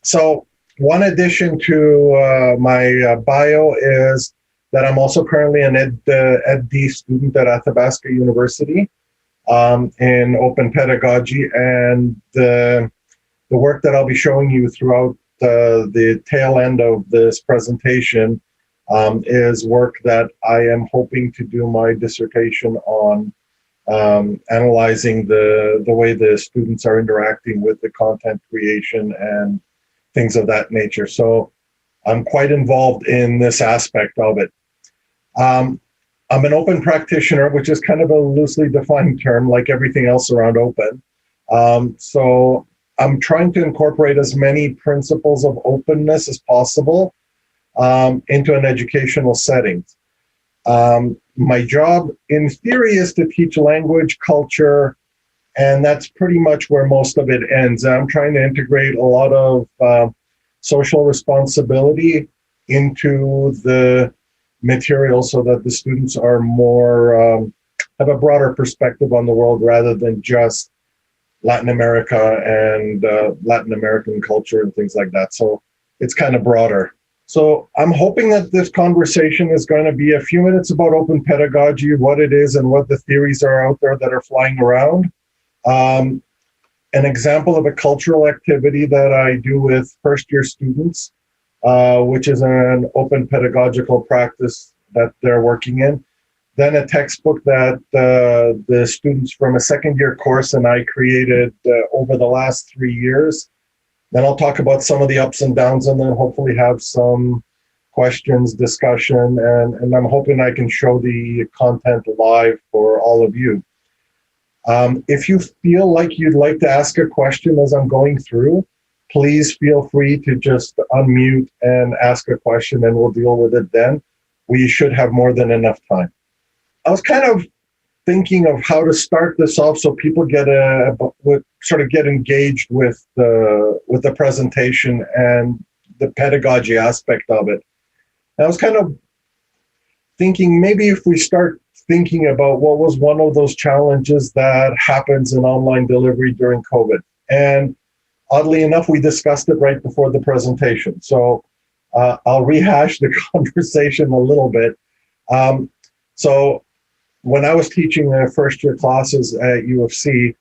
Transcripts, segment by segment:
So one addition to my bio is that I'm also currently an Ed.D student at Athabasca University in open pedagogy, and the work that I'll be showing you throughout the tail end of this presentation is work that I am hoping to do my dissertation on, analyzing the way the students are interacting with the content creation and things of that nature. So I'm quite involved in this aspect of it. I'm an open practitioner, which is kind of a loosely defined term, like everything else around open. So I'm trying to incorporate as many principles of openness as possible into an educational setting. My job, in theory, is to teach language, culture, and that's pretty much where most of it ends. I'm trying to integrate a lot of social responsibility into the material so that the students are more, have a broader perspective on the world rather than just Latin America and Latin American culture and things like that. So it's kind of broader. So I'm hoping that this conversation is going to be a few minutes about open pedagogy, what it is and what the theories are out there that are flying around. An example of a cultural activity that I do with first-year students, which is an open pedagogical practice that they're working in. Then a textbook that the students from a second-year course and I created over the last 3 years. Then I'll talk about some of the ups and downs and then hopefully have some questions, discussion, and I'm hoping I can show the content live for all of you. If you feel like you'd like to ask a question as I'm going through, please feel free to just unmute and ask a question and we'll deal with it then. We should have more than enough time. I was kind of thinking of how to start this off so people get engaged with the presentation and the pedagogy aspect of it. And I was kind of thinking maybe if we start thinking about what was one of those challenges that happens in online delivery during COVID. And oddly enough, we discussed it right before the presentation. So I'll rehash the conversation a little bit. So when I was teaching the first year classes at U of C,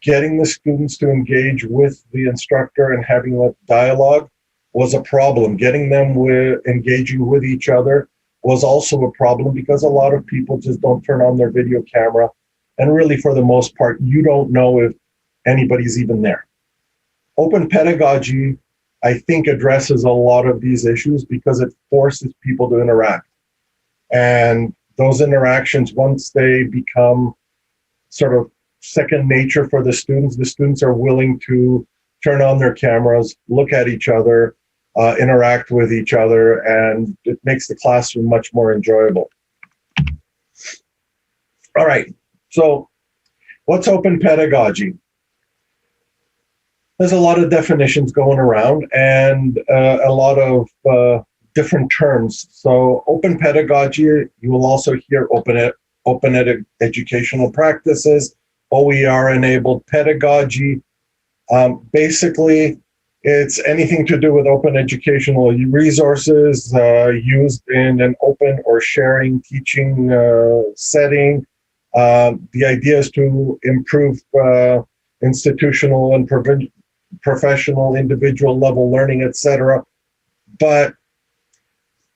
getting the students to engage with the instructor and having a dialogue was a problem. Getting them engaging with each other was also a problem because a lot of people just don't turn on their video camera. And really, for the most part, you don't know if anybody's even there. Open pedagogy, I think, addresses a lot of these issues because it forces people to interact. And those interactions, once they become sort of second nature for the students are willing to turn on their cameras, look at each other, interact with each other, and it makes the classroom much more enjoyable. All right, so what's open pedagogy? There's a lot of definitions going around and a lot of different terms. So open pedagogy, you will also hear open educational practices, OER-enabled pedagogy. Basically, it's anything to do with open educational resources used in an open or sharing teaching setting. The idea is to improve institutional and professional, individual level learning, etc. But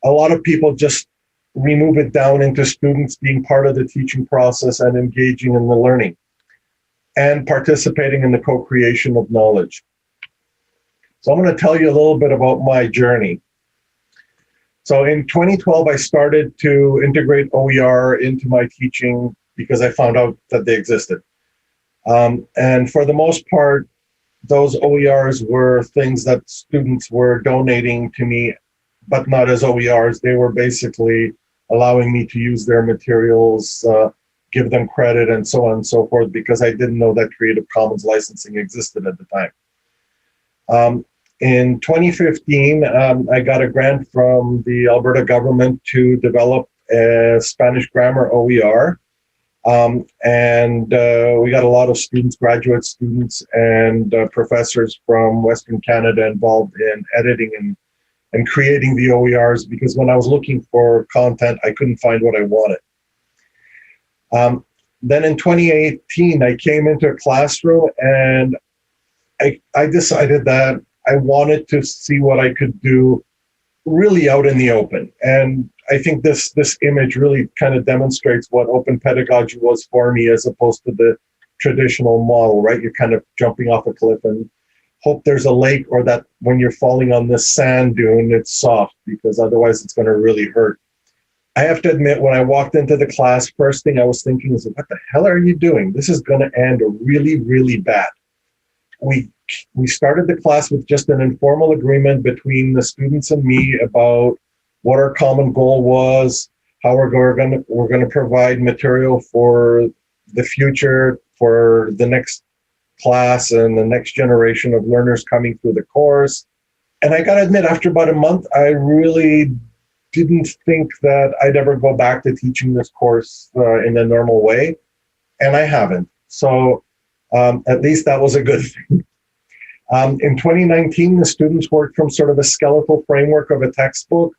a lot of people just remove it down into students being part of the teaching process and engaging in the learning and participating in the co-creation of knowledge. So I'm going to tell you a little bit about my journey. So in 2012, I started to integrate OER into my teaching because I found out that they existed. And for the most part, those OERs were things that students were donating to me, but not as OERs. They were basically allowing me to use their materials, give them credit, and so on and so forth, because I didn't know that Creative Commons licensing existed at the time. In 2015, I got a grant from the Alberta government to develop a Spanish grammar OER. And we got a lot of students, graduate students, and professors from Western Canada involved in editing and creating the OERs, because when I was looking for content, I couldn't find what I wanted. Then in 2018, I came into a classroom and I decided that I wanted to see what I could do really out in the open. And I think this image really kind of demonstrates what open pedagogy was for me, as opposed to the traditional model, right? You're kind of jumping off a cliff and hope there's a lake, or that when you're falling on this sand dune, it's soft, because otherwise it's going to really hurt. I have to admit, when I walked into the class, first thing I was thinking is, what the hell are you doing? This is going to end really, really bad. We started the class with just an informal agreement between the students and me about what our common goal was, how we're going to provide material for the future, for the next class and the next generation of learners coming through the course. And I got to admit, after about a month, I really didn't think that I'd ever go back to teaching this course in a normal way, and I haven't. So at least that was a good thing. In 2019, the students worked from sort of a skeletal framework of a textbook.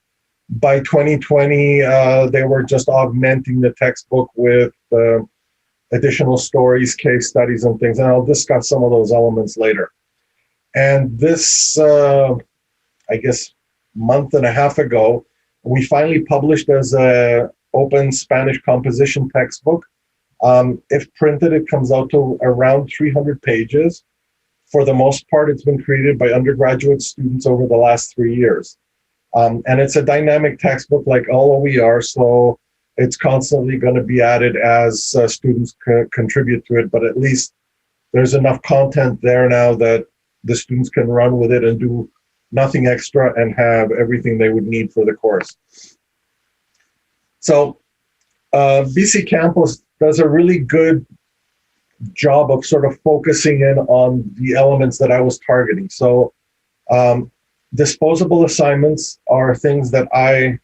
By 2020, they were just augmenting the textbook with additional stories, case studies, and things. And I'll discuss some of those elements later. And this, I guess, month and a half ago, we finally published as an open Spanish composition textbook. If printed, it comes out to around 300 pages. For the most part, it's been created by undergraduate students over the last 3 years. And it's a dynamic textbook like all OER, so it's constantly going to be added as students contribute to it, but at least there's enough content there now that the students can run with it and do nothing extra and have everything they would need for the course. So BC Campus does a really good job of sort of focusing in on the elements that I was targeting. So disposable assignments are things that I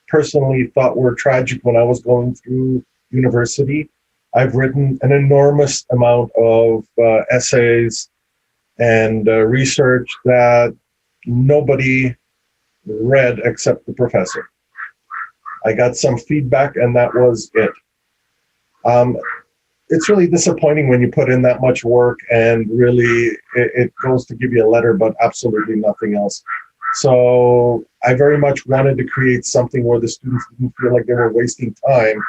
personally thought were tragic when I was going through university. I've written an enormous amount of essays and research that nobody read except the professor. I got some feedback and that was it. It's really disappointing when you put in that much work and really it goes to give you a letter, but absolutely nothing else. So I very much wanted to create something where the students didn't feel like they were wasting time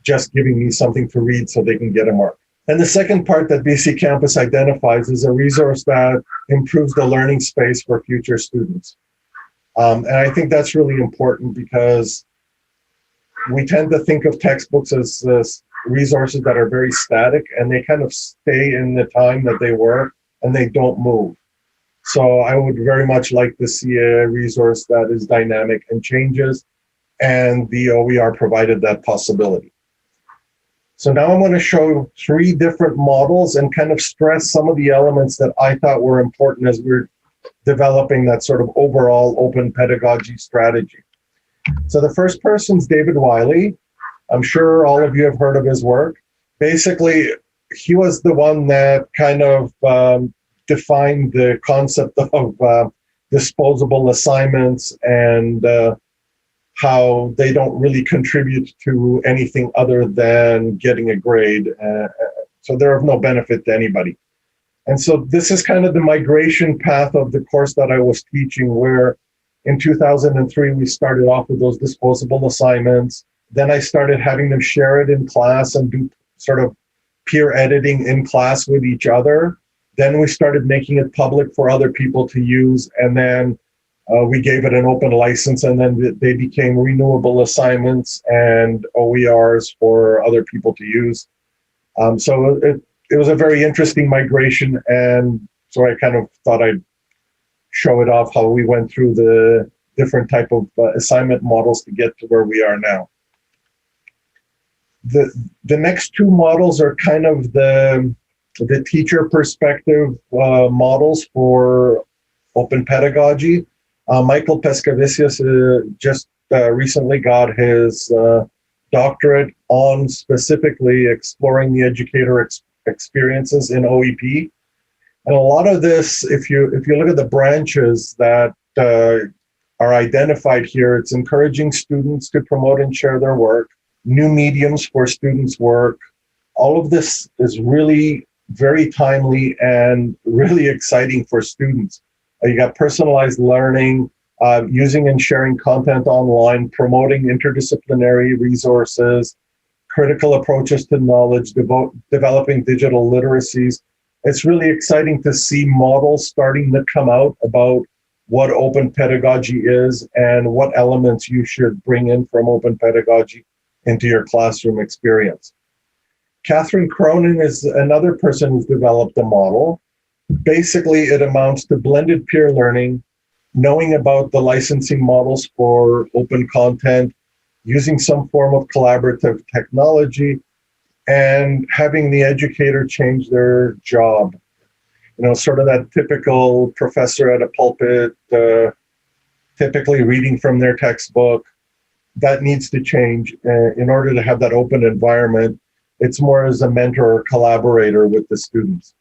just giving me something to read so they can get a mark. And the second part that BC Campus identifies is a resource that improves the learning space for future students. And I think that's really important because we tend to think of textbooks as resources that are very static and they kind of stay in the time that they were and they don't move. So I would very much like to see a resource that is dynamic and changes, and the OER provided that possibility. So now I'm going to show 3 different models and kind of stress some of the elements that I thought were important as we're developing that sort of overall open pedagogy strategy. So the first person's David Wiley. I'm sure all of you have heard of his work. Basically, he was the one that kind of defined the concept of disposable assignments and how they don't really contribute to anything other than getting a grade. So they're of no benefit to anybody. And so this is kind of the migration path of the course that I was teaching, where in 2003, we started off with those disposable assignments. Then I started having them share it in class and do sort of peer editing in class with each other. Then we started making it public for other people to use. And then we gave it an open license, and then they became renewable assignments and OERs for other people to use. So it was a very interesting migration. And so I kind of thought I'd show it off how we went through the different type of assignment models to get to where we are now. The next 2 models are kind of the teacher perspective models for open pedagogy. Michael Pescavicius just recently got his doctorate on specifically exploring the educator experiences in OEP. And a lot of this, if you look at the branches that are identified here, it's encouraging students to promote and share their work, new mediums for students' work. All of this is really very timely and really exciting for students. You got personalized learning, using and sharing content online, promoting interdisciplinary resources, critical approaches to knowledge, developing digital literacies. It's really exciting to see models starting to come out about what open pedagogy is and what elements you should bring in from open pedagogy into your classroom experience. Catherine Cronin is another person who's developed a model. Basically, it amounts to blended peer learning, knowing about the licensing models for open content, using some form of collaborative technology, and having the educator change their job. Sort of that typical professor at a pulpit, typically reading from their textbook. That needs to change in order to have that open environment. It's more as a mentor or collaborator with the students.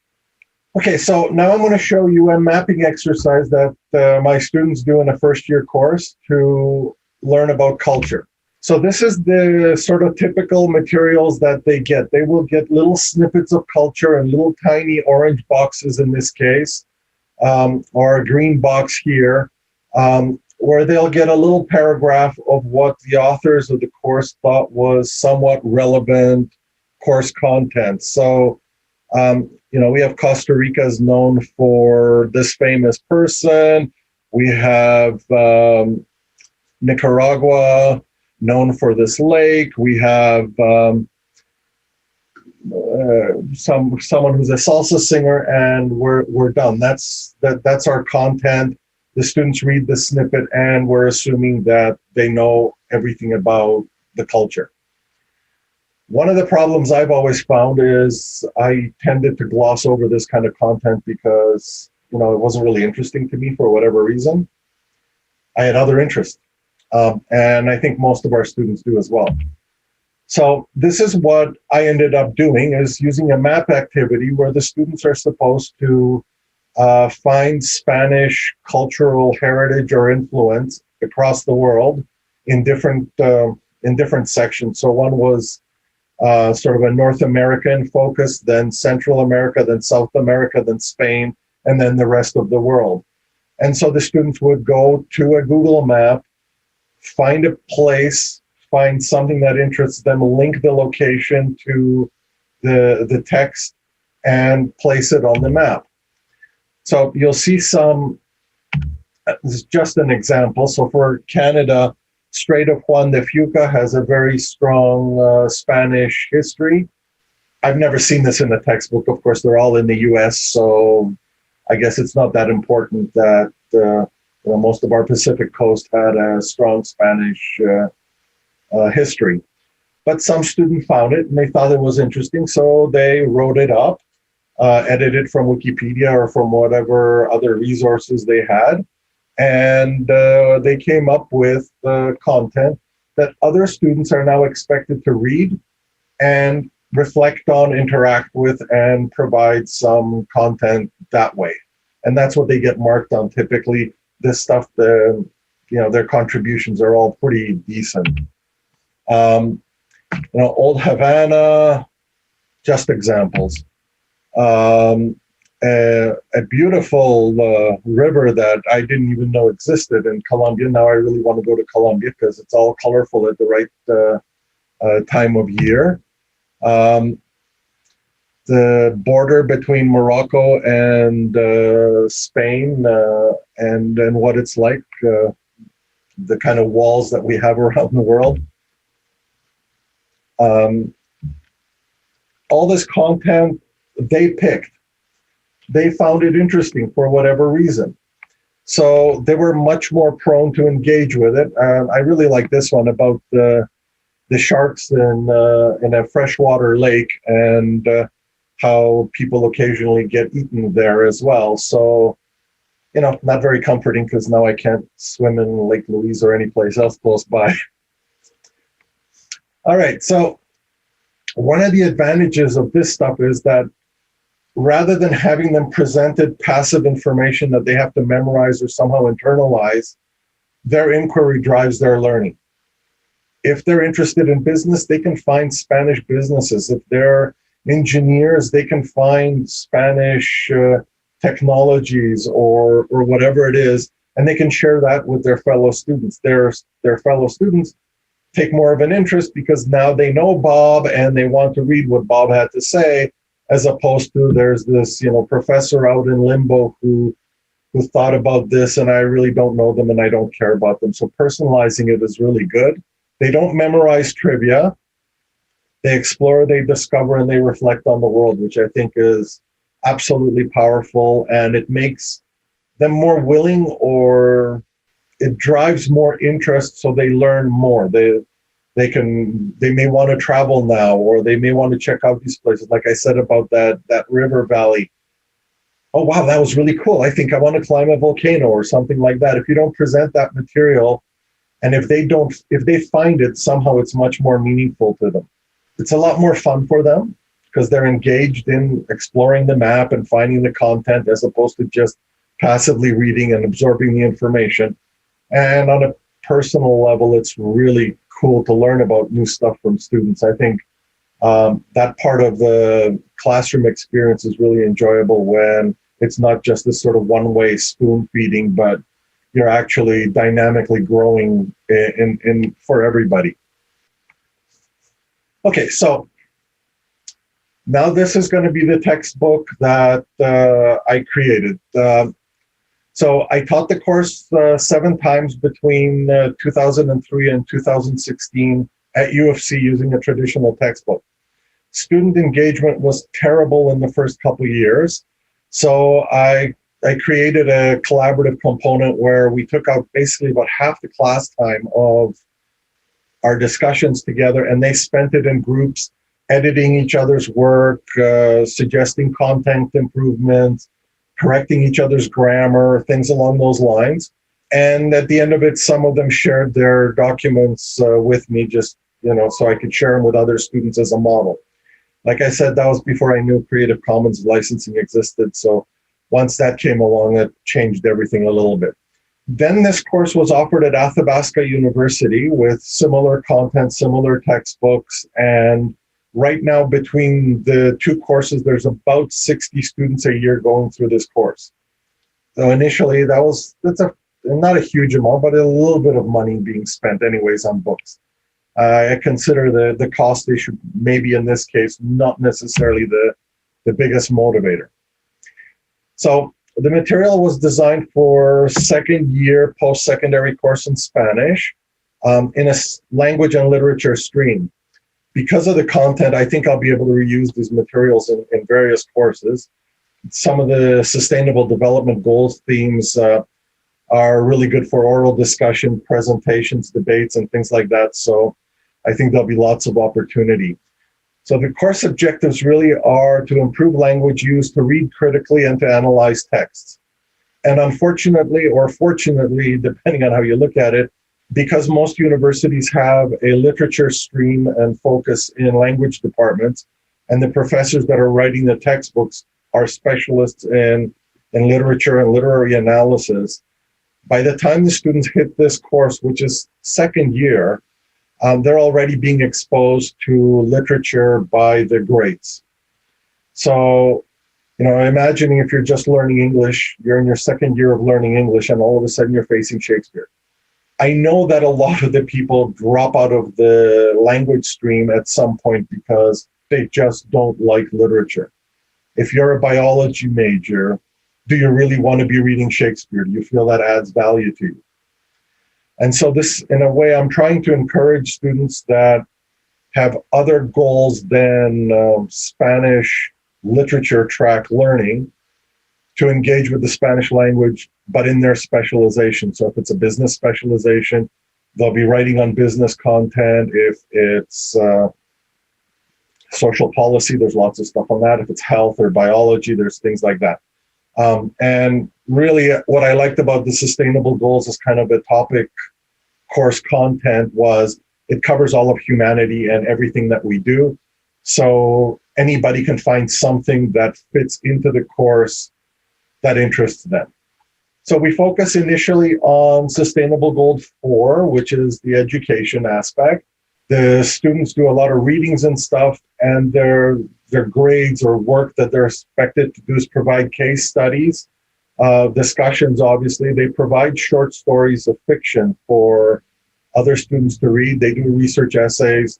Okay, so now I'm going to show you a mapping exercise that my students do in a first-year course to learn about culture. So this is the sort of typical materials that they get. They will get little snippets of culture and little tiny orange boxes in this case, or a green box here, where they'll get a little paragraph of what the authors of the course thought was somewhat relevant course content. So, we have Costa Rica is known for this famous person. We have Nicaragua, known for this lake. We have someone who's a salsa singer, and we're done. That's our content. The students read the snippet, and we're assuming that they know everything about the culture. One of the problems I've always found is I tended to gloss over this kind of content because it wasn't really interesting to me for whatever reason. I had other interests. And I think most of our students do as well. So this is what I ended up doing, is using a map activity where the students are supposed to find Spanish cultural heritage or influence across the world in different sections. So one was sort of a North American focus, then Central America, then South America, then Spain, and then the rest of the world. And so the students would go to a Google map, find a place, find something that interests them, link the location to the text, and place it on the map. So you'll see this is just an example. So for Canada, Strait of Juan de Fuca has a very strong Spanish history. I've never seen this in the textbook. Of course, they're all in the US, so I guess it's not that important that most of our Pacific coast had a strong Spanish history. But some student found it and they thought it was interesting, so they wrote it up, edited from Wikipedia or from whatever other resources they had, and they came up with content that other students are now expected to read and reflect on, interact with, and provide some content that way. And that's what they get marked on typically. This stuff, their contributions are all pretty decent. Old Havana, just examples. A beautiful river that I didn't even know existed in Colombia. Now I really want to go to Colombia because it's all colorful at the right time of year. The border between Morocco and Spain, and what it's like, the kind of walls that we have around the world. All this content they picked. They found it interesting for whatever reason. So they were much more prone to engage with it. I really like this one about the sharks in a freshwater lake, and how people occasionally get eaten there as well. So, not very comforting because now I can't swim in Lake Louise or any place else close by. All right. So one of the advantages of this stuff is that rather than having them presented passive information that they have to memorize or somehow internalize, their inquiry drives their learning. If they're interested in business, they can find Spanish businesses. If they're engineers, they can find Spanish technologies or whatever it is, and they can share that with their fellow students. Their fellow students take more of an interest because now they know Bob and they want to read what Bob had to say, as opposed to there's this, professor out in limbo who thought about this and I really don't know them and I don't care about them. So personalizing it is really good. They don't memorize trivia. They explore, they discover, and they reflect on the world, which I think is absolutely powerful. And it makes them more willing, or it drives more interest, so they learn more. They may want to travel now, or they may want to check out these places. Like I said about that river valley. Oh, wow, that was really cool. I think I want to climb a volcano or something like that. If you don't present that material, and if they find it, somehow it's much more meaningful to them. It's a lot more fun for them because they're engaged in exploring the map and finding the content as opposed to just passively reading and absorbing the information. And on a personal level, it's really cool to learn about new stuff from students. I think that part of the classroom experience is really enjoyable when it's not just this sort of one-way spoon feeding, but you're actually dynamically growing in for everybody. Okay, so now this is going to be the textbook that I created. So I taught the course 7 times between 2003 and 2016 at U of C using a traditional textbook. Student engagement was terrible in the first couple of years. So I created a collaborative component where we took out basically about half the class time of our discussions together, and they spent it in groups, editing each other's work, suggesting content improvements, correcting each other's grammar, things along those lines. And at the end of it, some of them shared their documents with me, just, so I could share them with other students as a model. Like I said, that was before I knew Creative Commons licensing existed. So once that came along, it changed everything a little bit. Then this course was offered at Athabasca University with similar content, similar textbooks, and right now between the two courses, there's about 60 students a year going through this course. So initially, that's not a huge amount, but a little bit of money being spent anyways on books. I consider the cost issue, maybe in this case, not necessarily the biggest motivator. So the material was designed for second year post-secondary course in Spanish in a language and literature stream. Because of the content, I think I'll be able to reuse these materials in various courses. Some of the sustainable development goals themes are really good for oral discussion, presentations, debates, and things like that. So I think there'll be lots of opportunity. So the course objectives really are to improve language use, to read critically, and to analyze texts. And unfortunately, or fortunately, depending on how you look at it, because most universities have a literature stream and focus in language departments, and the professors that are writing the textbooks are specialists in literature and literary analysis, by the time the students hit this course, which is second year, they're already being exposed to literature by the greats. So, imagining if you're just learning English, you're in your second year of learning English, and all of a sudden you're facing Shakespeare. I know that a lot of the people drop out of the language stream at some point because they just don't like literature. If you're a biology major, do you really want to be reading Shakespeare? Do you feel that adds value to you? And so this, in a way, I'm trying to encourage students that have other goals than Spanish literature track learning to engage with the Spanish language, but in their specialization. So if it's a business specialization, they'll be writing on business content. If it's social policy, there's lots of stuff on that. If it's health or biology, there's things like that. And really what I liked about the sustainable goals as kind of a topic course content was it covers all of humanity and everything that we do. So anybody can find something that fits into the course that interests them. So we focus initially on Sustainable Goal 4, which is the education aspect. The students do a lot of readings and stuff, and their grades or work that they're expected to do is provide case studies, discussions. Obviously, they provide short stories of fiction for other students to read. They do research essays,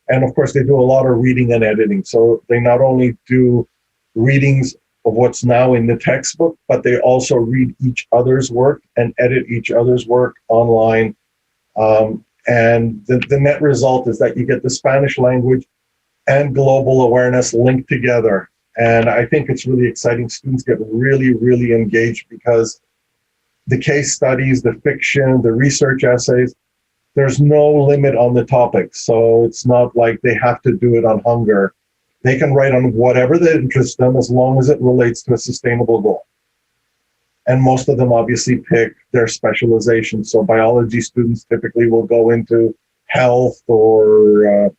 and of course, they do a lot of reading and editing. So they not only do readings of what's now in the textbook, but they also read each other's work and edit each other's work online. And the net result is that you get the Spanish language and global awareness linked together. And I think it's really exciting. Students get really, really engaged because the case studies, the fiction, the research essays, there's no limit on the topic. So it's not like they have to do it on hunger. They can write on whatever that interests them as long as it relates to a sustainable goal. And most of them obviously pick their specialization. So biology students typically will go into health or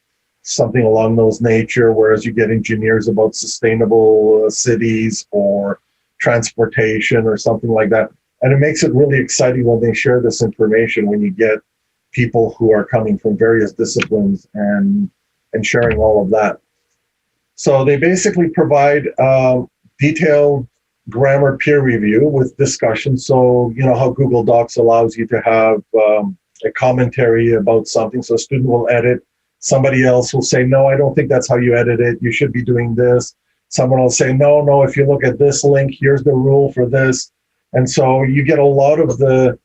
something along those nature, whereas you get engineers about sustainable cities or transportation or something like that. And it makes it really exciting when they share this information, when you get people who are coming from various disciplines and sharing all of that. So they basically provide detailed grammar peer review with discussion. So, you know how Google Docs allows you to have a commentary about something. So a student will edit. Somebody else will say, no, I don't think that's how you edit it. You should be doing this. Someone will say, no, if you look at this link, here's the rule for this. And so you get a lot of the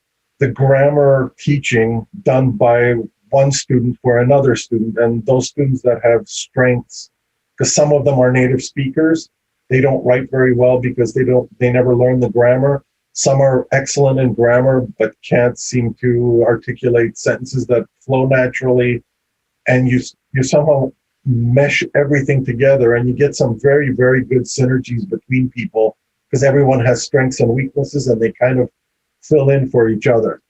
grammar teaching done by one student for another student. And those students that have strengths, because some of them are native speakers, they don't write very well because they never learn the grammar. Some are excellent in grammar, but can't seem to articulate sentences that flow naturally. And you somehow mesh everything together and you get some very, very good synergies between people because everyone has strengths and weaknesses and they kind of fill in for each other.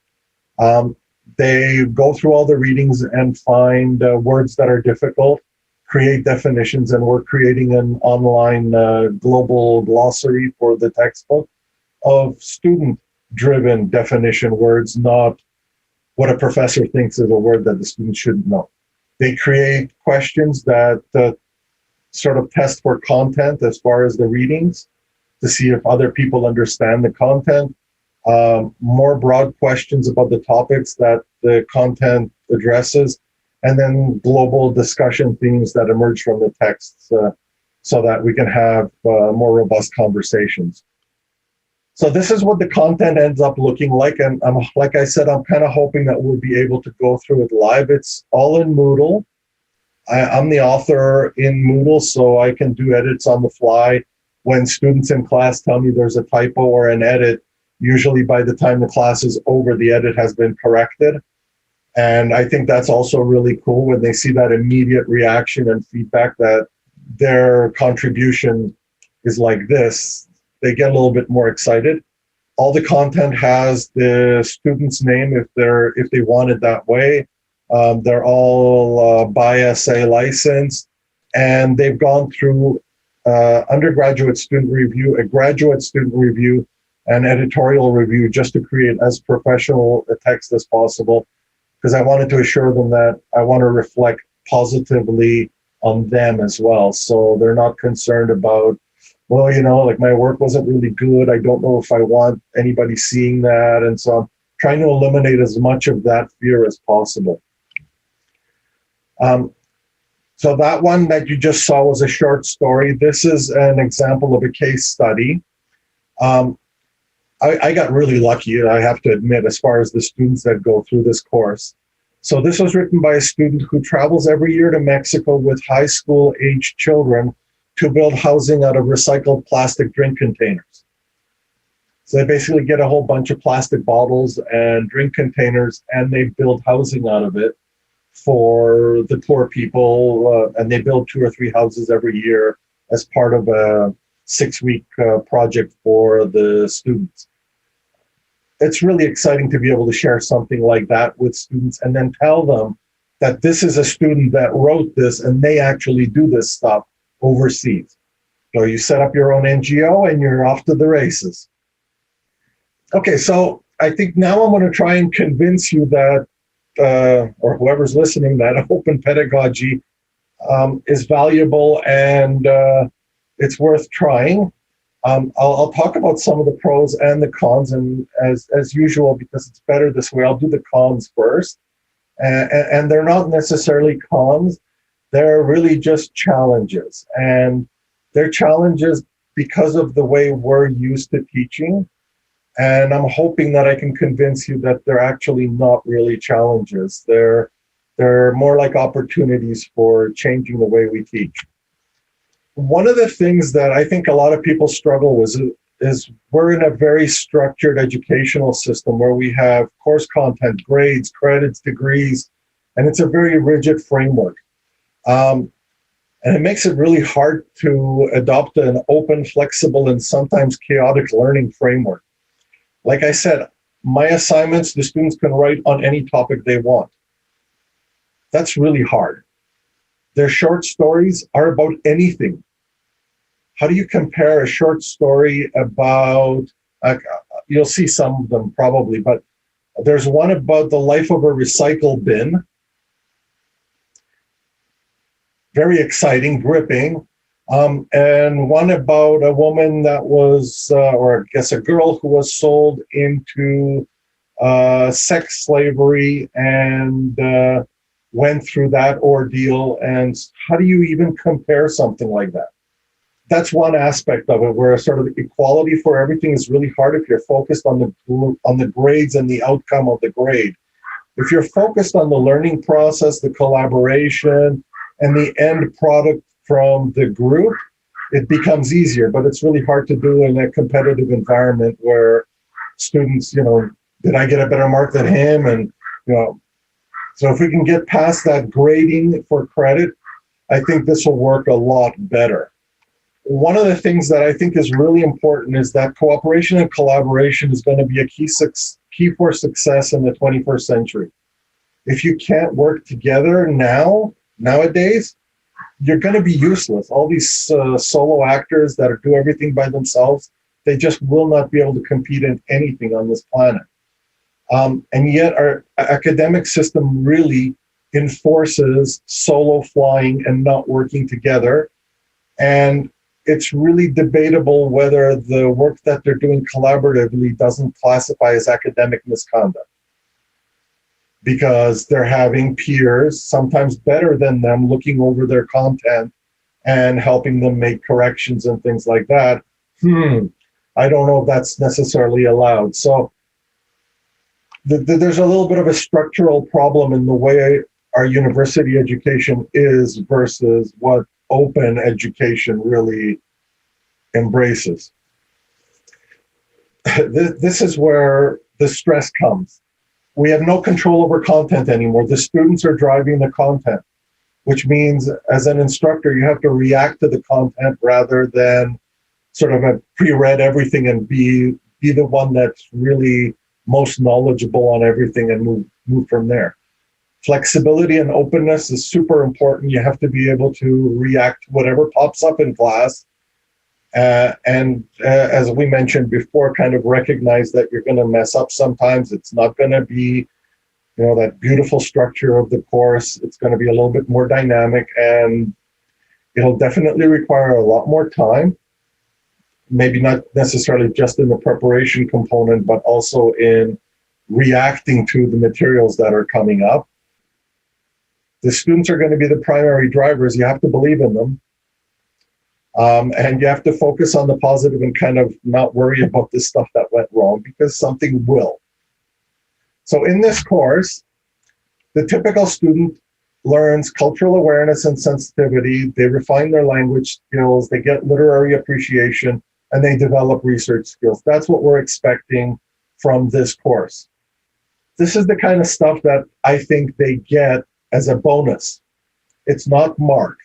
They go through all the readings and find words that are difficult, create definitions, and we're creating an online global glossary for the textbook of student-driven definition words, not what a professor thinks is a word that the student shouldn't know. They create questions that sort of test for content as far as the readings to see if other people understand the content. More broad questions about the topics that the content addresses, and then global discussion themes that emerge from the texts so that we can have more robust conversations. So this is what the content ends up looking like. And like I said, I'm kind of hoping that we'll be able to go through it live. It's all in Moodle. I'm the author in Moodle, so I can do edits on the fly. When students in class tell me there's a typo or an edit, usually by the time the class is over, the edit has been corrected. And I think that's also really cool when they see that immediate reaction and feedback that their contribution is like this. They get a little bit more excited. All the content has the student's name if they want it that way. They're all BIASA licensed, and they've gone through undergraduate student review, a graduate student review, and editorial review just to create as professional a text as possible, because I wanted to assure them that I want to reflect positively on them as well. So they're not concerned about, well, like my work wasn't really good. I don't know if I want anybody seeing that. And so I'm trying to eliminate as much of that fear as possible. So that one that you just saw was a short story. This is an example of a case study. I got really lucky, I have to admit, as far as the students that go through this course. So this was written by a student who travels every year to Mexico with high school aged children to build housing out of recycled plastic drink containers. So they basically get a whole bunch of plastic bottles and drink containers, and they build housing out of it for the poor people, and they build 2 or 3 houses every year as part of a 6-week project for the students. It's really exciting to be able to share something like that with students and then tell them that this is a student that wrote this and they actually do this stuff overseas. So you set up your own NGO and you're off to the races. Okay, so I think now I'm going to try and convince you that, or whoever's listening, that open pedagogy is valuable and it's worth trying. I'll talk about some of the pros and the cons, and as usual, because it's better this way, I'll do the cons first. And they're not necessarily cons, they're really just challenges. And they're challenges because of the way we're used to teaching. And I'm hoping that I can convince you that they're actually not really challenges. They're more like opportunities for changing the way we teach. One of the things that I think a lot of people struggle with is we're in a very structured educational system where we have course content, grades, credits, degrees, and it's a very rigid framework. And it makes it really hard to adopt an open, flexible, and sometimes chaotic learning framework. Like I said, my assignments, the students can write on any topic they want. That's really hard. Their short stories are about anything. How do you compare a short story about, you'll see some of them probably, but there's one about the life of a recycle bin. Very exciting, gripping. And one about a woman that was, or I guess a girl who was sold into sex slavery and went through that ordeal. And how do you even compare something like that? That's one aspect of it, where sort of equality for everything is really hard if you're focused on the grades and the outcome of the grade. If you're focused on the learning process, the collaboration, and the end product from the group, it becomes easier, but it's really hard to do in a competitive environment where students, did I get a better mark than him? And, so if we can get past that grading for credit, I think this will work a lot better. One of the things that I think is really important is that cooperation and collaboration is going to be a key for success in the 21st century. If you can't work together nowadays, you're going to be useless. All these solo actors that do everything by themselves, they just will not be able to compete in anything on this planet. And yet our academic system really enforces solo flying and not working together. And it's really debatable whether the work that they're doing collaboratively doesn't classify as academic misconduct, because they're having peers, sometimes better than them, looking over their content and helping them make corrections and things like that. I don't know if that's necessarily allowed. So there's a little bit of a structural problem in the way our university education is versus what open education really embraces. This is where the stress comes. We have no control over content anymore. The students are driving the content, which means as an instructor, you have to react to the content rather than sort of have pre-read everything and be the one that's really most knowledgeable on everything and move from there. Flexibility and openness is super important. You have to be able to react to whatever pops up in class. And as we mentioned before, kind of recognize that you're going to mess up sometimes. It's not going to be, that beautiful structure of the course. It's going to be a little bit more dynamic, and it'll definitely require a lot more time. Maybe not necessarily just in the preparation component, but also in reacting to the materials that are coming up. The students are going to be the primary drivers. You have to believe in them. And you have to focus on the positive and kind of not worry about the stuff that went wrong, because something will. So in this course, the typical student learns cultural awareness and sensitivity. They refine their language skills. They get literary appreciation, and they develop research skills. That's what we're expecting from this course. This is the kind of stuff that I think they get as a bonus. It's not marked.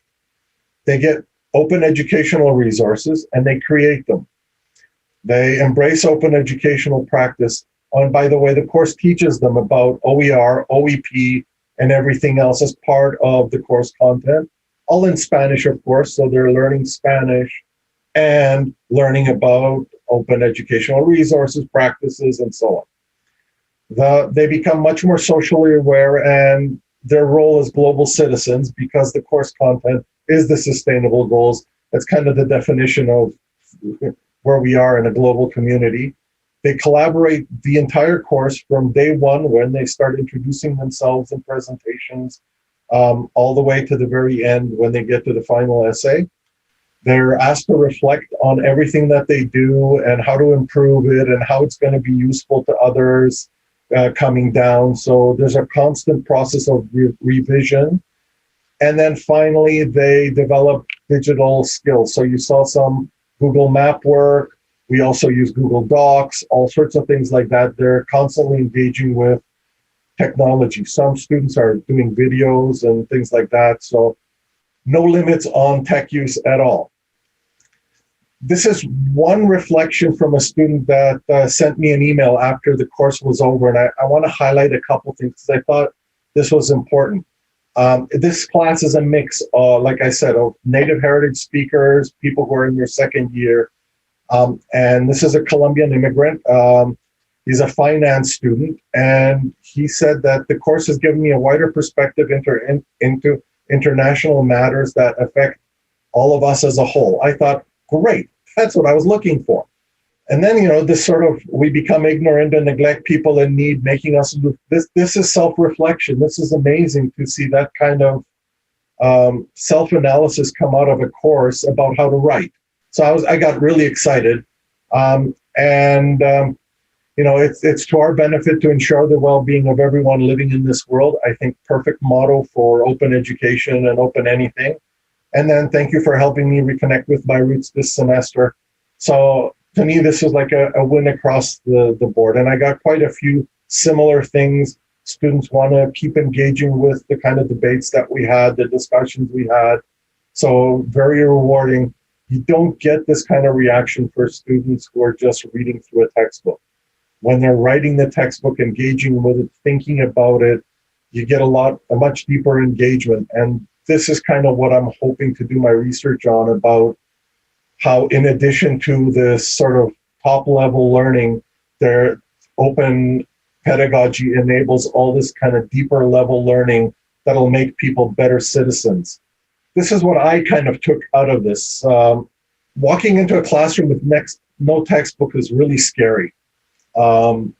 They get open educational resources and they create them. They embrace open educational practice. Oh, and by the way, the course teaches them about OER, OEP, and everything else as part of the course content, all in Spanish, of course. So they're learning Spanish and learning about open educational resources, practices, and so on. They become much more socially aware, and their role as global citizens, because the course content is the sustainable goals. That's kind of the definition of where we are in a global community. They collaborate the entire course from day one when they start introducing themselves in presentations, all the way to the very end when they get to the final essay. They're asked to reflect on everything that they do and how to improve it and how it's going to be useful to others coming down. So there's a constant process of revision. And then finally, they develop digital skills. So you saw some Google Map work. We also use Google Docs, all sorts of things like that. They're constantly engaging with technology. Some students are doing videos and things like that. So no limits on tech use at all. This is one reflection from a student that sent me an email after the course was over. And I want to highlight a couple things because I thought this was important. This class is a mix, like I said, of Native heritage speakers, people who are in their second year. And this is a Colombian immigrant. He's a finance student. And he said that the course has given me a wider perspective into international matters that affect all of us as a whole. I thought, great, that's what I was looking for. And then, this sort of, we become ignorant and neglect people in need, making us, this is self-reflection. This is amazing to see that kind of self-analysis come out of a course about how to write. So I got really excited. It's to our benefit to ensure the well-being of everyone living in this world. I think perfect motto for open education and open anything. And then thank you for helping me reconnect with my roots this semester. So to me, this is like a win across the board. And I got quite a few similar things. Students want to keep engaging with the kind of debates that we had, the discussions we had. So very rewarding. You don't get this kind of reaction for students who are just reading through a textbook. When they're writing the textbook, engaging with it, thinking about it, you get a much deeper engagement. And this is kind of what I'm hoping to do my research on, about how, in addition to this sort of top level learning, their open pedagogy enables all this kind of deeper level learning that'll make people better citizens. This is what I kind of took out of this. Walking into a classroom with no textbook is really scary. That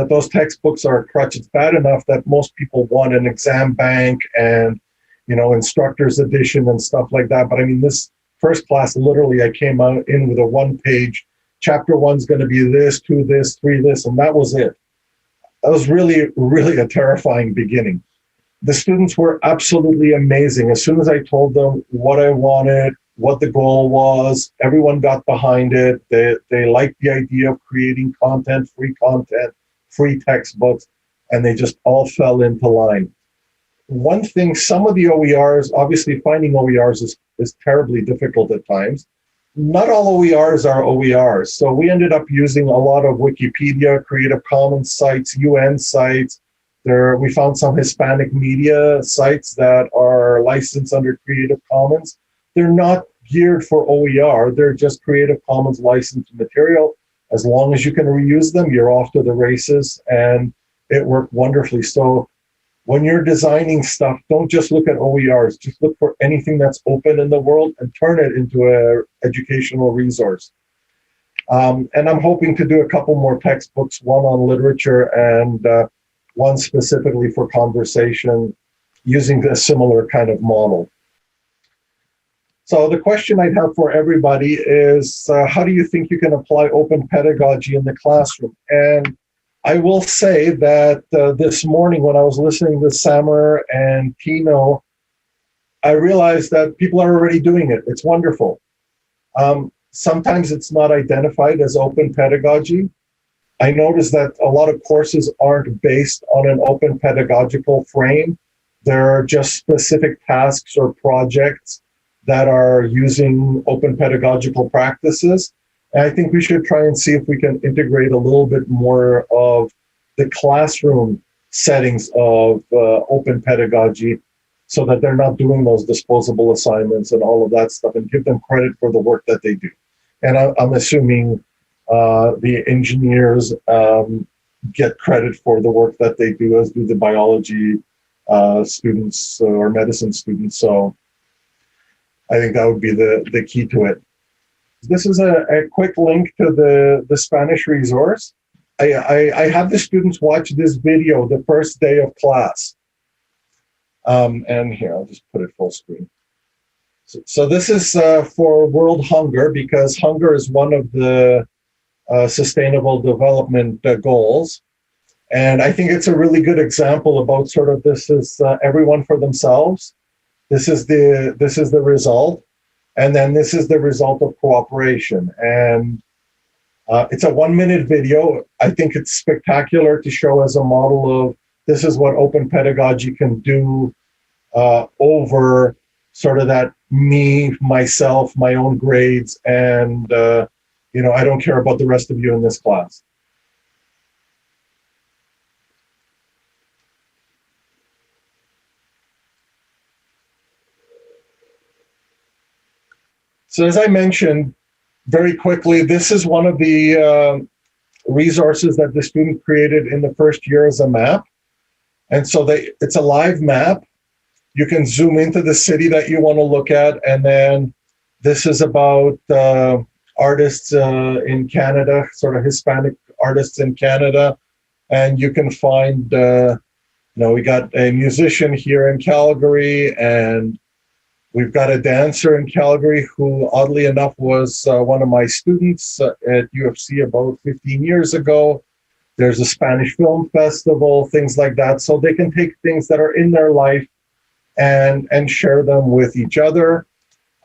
those textbooks are a crutch. It's bad enough that most people want an exam bank and, instructor's edition and stuff like that. But I mean, this first class, literally, I came in with a one-page, chapter 1's going to be this, 2 this, 3 this, and that was it. That was really, really a terrifying beginning. The students were absolutely amazing. As soon as I told them what I wanted, what the goal was, everyone got behind it. They liked the idea of creating content, free textbooks, and they just all fell into line. One thing, some of the OERs, obviously finding OERs is terribly difficult at times. Not all OERs are OERs. So we ended up using a lot of Wikipedia, Creative Commons sites, UN sites. We found some Hispanic media sites that are licensed under Creative Commons. They're not geared for OER. They're just Creative Commons licensed material. As long as you can reuse them, you're off to the races, and it worked wonderfully. So when you're designing stuff, don't just look at OERs. Just look for anything that's open in the world and turn it into an educational resource. And I'm hoping to do a couple more textbooks, one on literature and one specifically for conversation, using a similar kind of model. So the question I'd have for everybody is, how do you think you can apply open pedagogy in the classroom? And I will say that this morning when I was listening to Samer and Tino, I realized that people are already doing it. It's wonderful. Sometimes it's not identified as open pedagogy. I noticed that a lot of courses aren't based on an open pedagogical frame. There are just specific tasks or projects that are using open pedagogical practices. And I think we should try and see if we can integrate a little bit more of the classroom settings of open pedagogy so that they're not doing those disposable assignments and all of that stuff, and give them credit for the work that they do. And I'm assuming the engineers get credit for the work that they do, as do the biology students or medicine students. So I think that would be the key to it. This is a quick link to the Spanish resource. I have the students watch this video the first day of class. And here, I'll just put it full screen. So this is for World Hunger, because hunger is one of the Sustainable Development Goals. And I think it's a really good example about sort of this is everyone for themselves. This is the result. And then this is the result of cooperation. And it's a 1-minute video. I think it's spectacular to show as a model of this is what open pedagogy can do over sort of that me, myself, my own grades, and I don't care about the rest of you in this class. So as I mentioned, very quickly, this is one of the resources that the student created in the first year as a map. And so it's a live map. You can zoom into the city that you want to look at. And then this is about artists in Canada, sort of Hispanic artists in Canada. And you can find, we got a musician here in Calgary, and we've got a dancer in Calgary who, oddly enough, was one of my students at U of C about 15 years ago. There's a Spanish film festival, things like that. So they can take things that are in their life and share them with each other.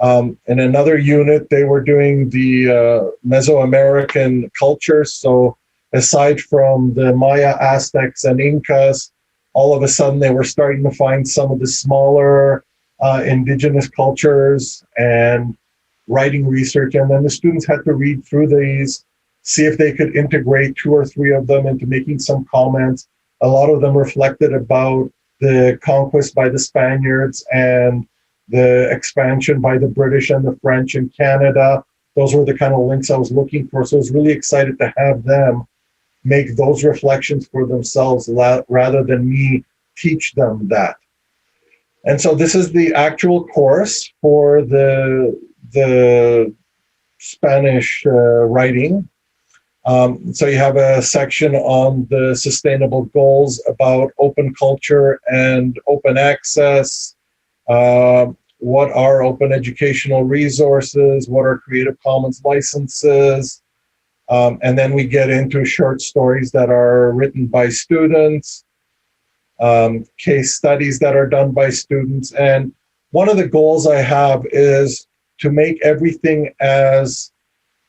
In another unit, they were doing the Mesoamerican culture. So aside from the Maya, Aztecs, and Incas, all of a sudden they were starting to find some of the smaller indigenous cultures and writing research. And then the students had to read through these, see if they could integrate 2 or 3 of them into making some comments. A lot of them reflected about the conquest by the Spaniards and the expansion by the British and the French in Canada. Those were the kind of links I was looking for. So I was really excited to have them make those reflections for themselves rather than me teach them that. And so this is the actual course for the Spanish writing. So you have a section on the sustainable goals about open culture and open access. What are open educational resources? What are Creative Commons licenses? And then we get into short stories that are written by students, case studies that are done by students. And one of the goals I have is to make everything as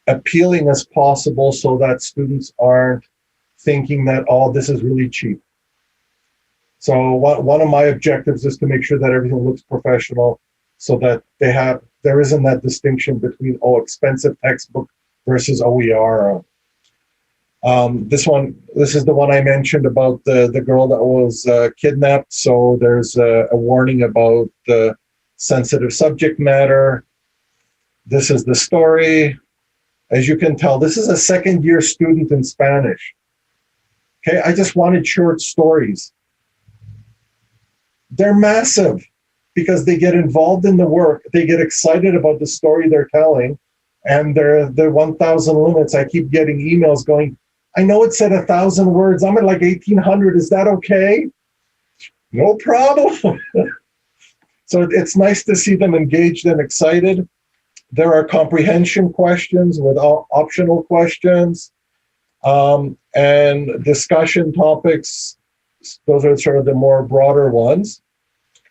appealing as possible so that students aren't thinking that, oh, this is really cheap. So one of my objectives is to make sure that everything looks professional so that there isn't that distinction between, expensive textbook versus OER. This is the one I mentioned about the girl that was kidnapped. So there's a warning about the sensitive subject matter. This is the story. As you can tell, this is a second-year student in Spanish. Okay, I just wanted short stories. They're massive because they get involved in the work. They get excited about the story they're telling, and they're 1,000 limits. I keep getting emails going, I know it said 1,000 words. I'm at like 1,800. Is that okay? No problem. So it's nice to see them engaged and excited. There are comprehension questions with optional questions and discussion topics. Those are sort of the more broader ones.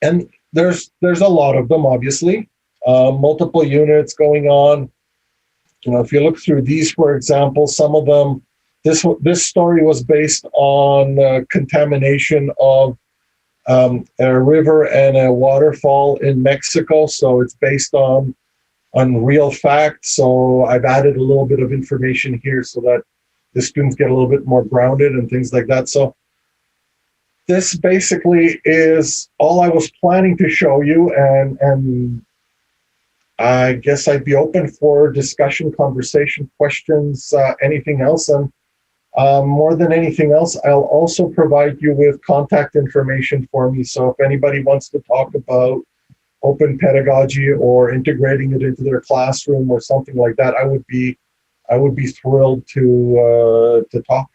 And there's a lot of them, obviously. Multiple units going on. If you look through these, for example, some of them, this story was based on contamination of a river and a waterfall in Mexico. So it's based on real facts. So I've added a little bit of information here so that the students get a little bit more grounded and things like that. So this basically is all I was planning to show you, and I guess I'd be open for discussion, conversation, questions, anything else. And more than anything else, I'll also provide you with contact information for me. So if anybody wants to talk about open pedagogy or integrating it into their classroom or something like that, I would be thrilled to talk